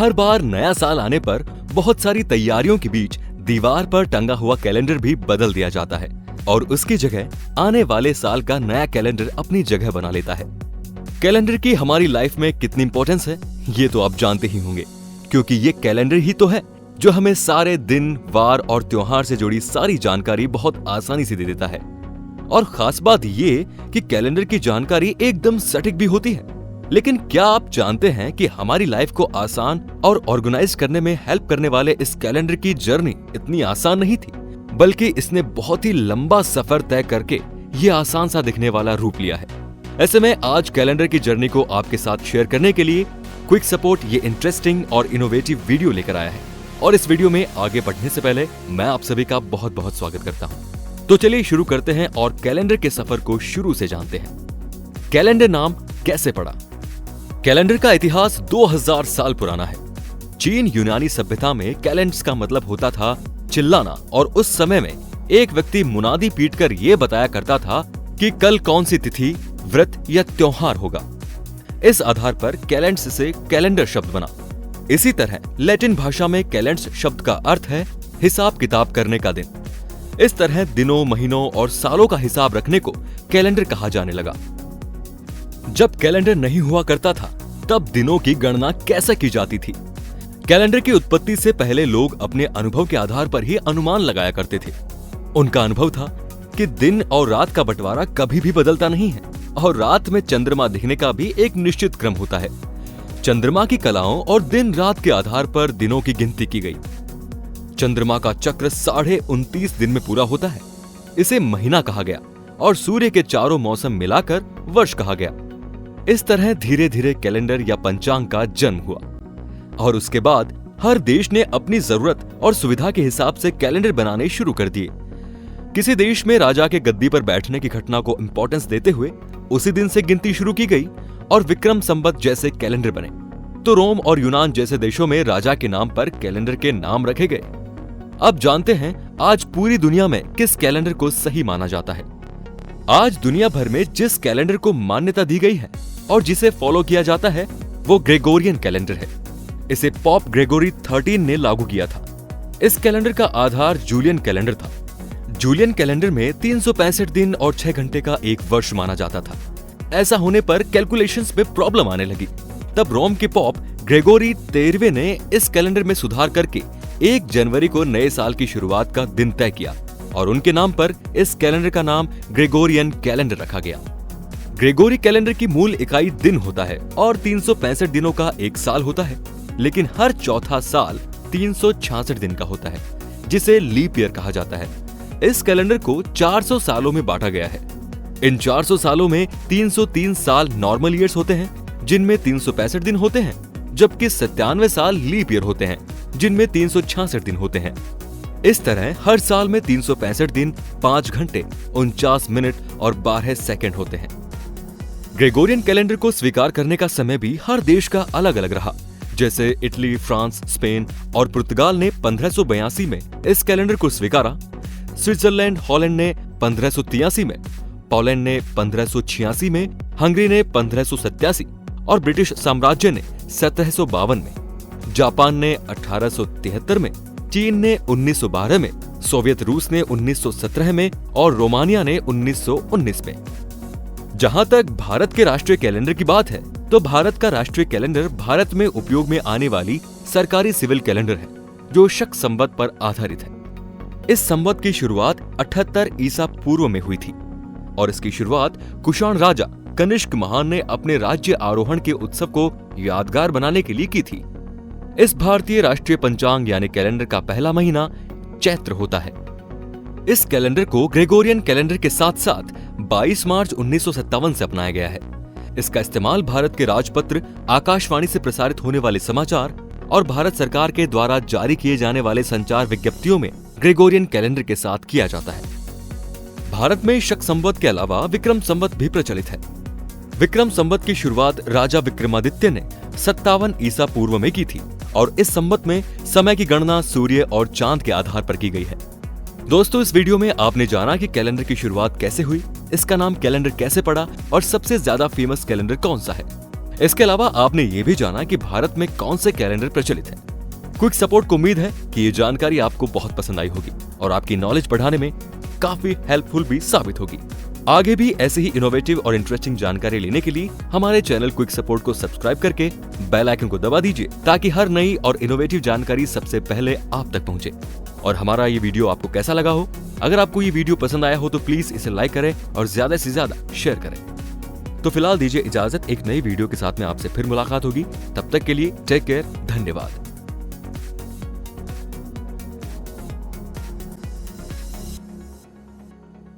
हर बार नया साल आने पर बहुत सारी तैयारियों के बीच दीवार पर टंगा हुआ कैलेंडर भी बदल दिया जाता है और उसकी जगह आने वाले साल का नया कैलेंडर अपनी जगह बना लेता है। कैलेंडर की हमारी लाइफ में कितनी इंपॉर्टेंस है ये तो आप जानते ही होंगे, क्योंकि ये कैलेंडर ही तो है जो हमें सारे दिन, वार और त्योहार से जुड़ी सारी जानकारी बहुत आसानी से दे देता है। और खास बात ये कि कैलेंडर की जानकारी एकदम सटीक भी होती है। लेकिन क्या आप जानते हैं कि हमारी लाइफ को आसान और ऑर्गेनाइज करने में हेल्प करने वाले इस कैलेंडर की जर्नी इतनी आसान नहीं थी, बल्कि इसने बहुत ही लंबा सफर तय करके ये आसान सा दिखने वाला रूप लिया है। ऐसे में आज कैलेंडर की जर्नी को आपके साथ शेयर करने के लिए क्विक सपोर्ट ये इंटरेस्टिंग और इनोवेटिव वीडियो लेकर आया है। और इस वीडियो में आगे बढ़ने से पहले मैं आप सभी का बहुत बहुत स्वागत करता हूँ। तो चलिए शुरू करते हैं और कैलेंडर के सफर को शुरू से जानते हैं। कैलेंडर नाम कैसे पड़ा? कैलेंडर का इतिहास 2000 साल पुराना है। चीन यूनानी सभ्यता में कैलेंडर्स का मतलब होता था चिल्लाना, और उस समय में एक व्यक्ति मुनादी पीटकर ये बताया करता था कि कल कौन सी तिथि, व्रत या त्योहार होगा। इस आधार पर कैलेंडर्स से कैलेंडर शब्द बना। इसी तरह लैटिन भाषा में कैलेंडर्स शब्द का अर्थ है हिसाब किताब करने का दिन। इस तरह दिनों, महीनों और सालों का हिसाब रखने को कैलेंडर कहा जाने लगा। जब कैलेंडर नहीं हुआ करता था तब दिनों की गणना कैसे की जाती थी? कैलेंडर की उत्पत्ति से पहले लोग अपने अनुभव के आधार पर ही अनुमान लगाया करते थे। उनका अनुभव था कि दिन और रात का बंटवारा कभी भी बदलता नहीं है और रात में चंद्रमा दिखने का भी एक निश्चित क्रम होता है। चंद्रमा की कलाओं और दिन रात के आधार पर दिनों की गिनती की गई। चंद्रमा का चक्र 29.5 दिन में पूरा होता है। इसे महीना कहा गया और सूर्य के चारों मौसम मिलाकर वर्ष कहा गया। इस तरह धीरे धीरे कैलेंडर या पंचांग का जन्म हुआ और उसके बाद हर देश ने अपनी जरूरत और सुविधा के हिसाब से कैलेंडर बनाने शुरू कर दिए। किसी देश में राजा के गद्दी पर बैठने की घटना को इंपॉर्टेंस देते हुए उसी दिन से गिनती शुरू की गई और विक्रम संवत जैसे कैलेंडर बने। तो रोम और यूनान जैसे देशों में राजा के नाम पर कैलेंडर के नाम रखे गए। अब जानते हैं आज पूरी दुनिया में किस कैलेंडर को सही माना जाता है। आज दुनिया भर में जिस कैलेंडर को मान्यता दी गई है और जिसे फॉलो किया जाता है वो ग्रेगोरियन कैलेंडर है। इसे पॉप ग्रेगोरी 13 ने लागू किया था। इस कैलेंडर का आधार जूलियन कैलेंडर था। जूलियन कैलेंडर में 365 दिन और 6 घंटे का एक वर्ष माना जाता था। ऐसा होने पर कैलकुलेशंस में प्रॉब्लम आने लगी। तब रोम के पॉप ग्रेगोरी 13वें ने इस कैलेंडर में सुधार करके 1 जनवरी को नए साल की शुरुआत का दिन तय किया और उनके नाम पर इस कैलेंडर का नाम ग्रेगोरियन कैलेंडर रखा गया। ग्रेगोरी कैलेंडर की मूल इकाई दिन होता है और 365 दिनों का एक साल होता है, लेकिन हर चौथा साल 366 दिन का होता है, जिसे लीप ईयर कहा जाता है। इस कैलेंडर को 400 सालों में बांटा गया है। इन 400 सालों में 303 साल नॉर्मल ईयर्स होते हैं जिनमें 365 दिन होते हैं, जबकि 97 साल लीप ईयर होते हैं जिनमें 366 दिन होते हैं। इस तरह हर साल में 365 दिन, 5 घंटे, 49 मिनट और 12 सेकंड होते हैं। ग्रेगोरियन कैलेंडर को स्वीकार करने का समय भी हर देश का अलग अलग रहा। जैसे इटली, फ्रांस, स्पेन और पुर्तगाल ने 1582 में इस कैलेंडर को स्वीकारा। स्विट्जरलैंड, हॉलैंड ने 1583 में, पोलैंड ने 1586 में, हंगरी ने 1587 और ब्रिटिश साम्राज्य ने 1752 में, जापान ने 1873 में, चीन ने 1912 में, सोवियत रूस ने 1917 में और रोमानिया ने 1919 में। जहां तक भारत के राष्ट्रीय कैलेंडर की बात है तो भारत का राष्ट्रीय कैलेंडर भारत में उपयोग में आने वाली सरकारी सिविल कैलेंडर है जो शक संवत पर आधारित है। इस संवत की शुरुआत 78 ईसा पूर्व में हुई थी और इसकी शुरुआत कुषाण राजा कनिष्क महान ने अपने राज्य आरोहण के उत्सव को यादगार बनाने के लिए की थी। इस भारतीय राष्ट्रीय पंचांग यानी कैलेंडर का पहला महीना चैत्र होता है। इस कैलेंडर को ग्रेगोरियन कैलेंडर के साथ साथ 22 मार्च 1957 से अपनाया गया है। इसका इस्तेमाल भारत के राजपत्र, आकाशवाणी से प्रसारित होने वाले समाचार और भारत सरकार के द्वारा जारी किए जाने वाले संचार विज्ञप्तियों में ग्रेगोरियन कैलेंडर के साथ किया जाता है। भारत में शक संवत के अलावा विक्रम संवत भी प्रचलित है। विक्रम संवत की शुरुआत राजा विक्रमादित्य ने 57 ईसा पूर्व में की थी और इस संवत में समय की गणना सूर्य और चांद के आधार पर की गई है। दोस्तों, इस वीडियो में आपने जाना कि कैलेंडर की शुरुआत कैसे हुई, इसका नाम कैलेंडर कैसे पड़ा और सबसे ज्यादा फेमस कैलेंडर कौन सा है। इसके अलावा आपने ये भी जाना कि भारत में कौन से कैलेंडर प्रचलित हैं। क्विक सपोर्ट को उम्मीद है कि ये जानकारी आपको बहुत पसंद आई होगी और आपकी नॉलेज बढ़ाने में काफी हेल्पफुल भी साबित होगी। आगे भी ऐसे ही इनोवेटिव और इंटरेस्टिंग जानकारी लेने के लिए हमारे चैनल क्विक सपोर्ट को सब्सक्राइब करके बेल आइकन को दबा दीजिए, ताकि हर नई और इनोवेटिव जानकारी सबसे पहले आप तक पहुंचे। और हमारा ये वीडियो आपको कैसा लगा हो? अगर आपको ये वीडियो पसंद आया हो तो प्लीज इसे लाइक करें और ज्यादा से ज्यादा शेयर करें। तो फिलहाल दीजिए इजाजत, एक नई वीडियो के साथ में आपसे फिर मुलाकात होगी। तब तक के लिए टेक केयर, धन्यवाद।